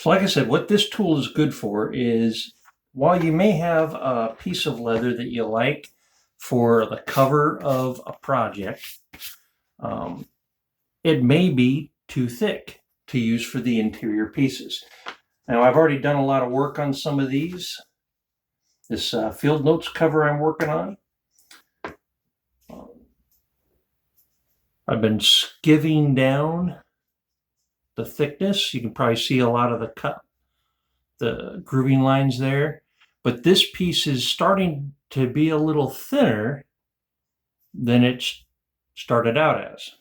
So like I said, what this tool is good for is, while you may have a piece of leather that you like for the cover of a project, it may be too thick to use for the interior pieces. Now, I've already done a lot of work on some of these. This field notes cover I'm working on, I've been skiving down the thickness. You can probably see a lot of the grooving lines there. But this piece is starting to be a little thinner than it started out as.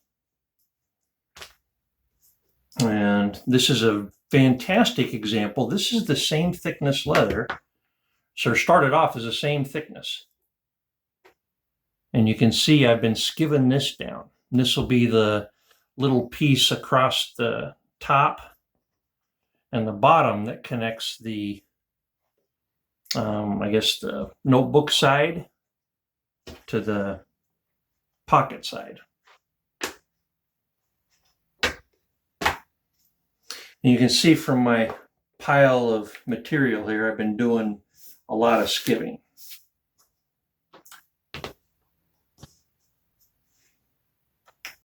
And this is a fantastic example. This is the same thickness leather. So it started off as the same thickness. And you can see I've been skiving this down. And this will be the little piece across the top and the bottom that connects the, I guess, the notebook side to the pocket side. And you can see from my pile of material here, I've been doing a lot of skiving.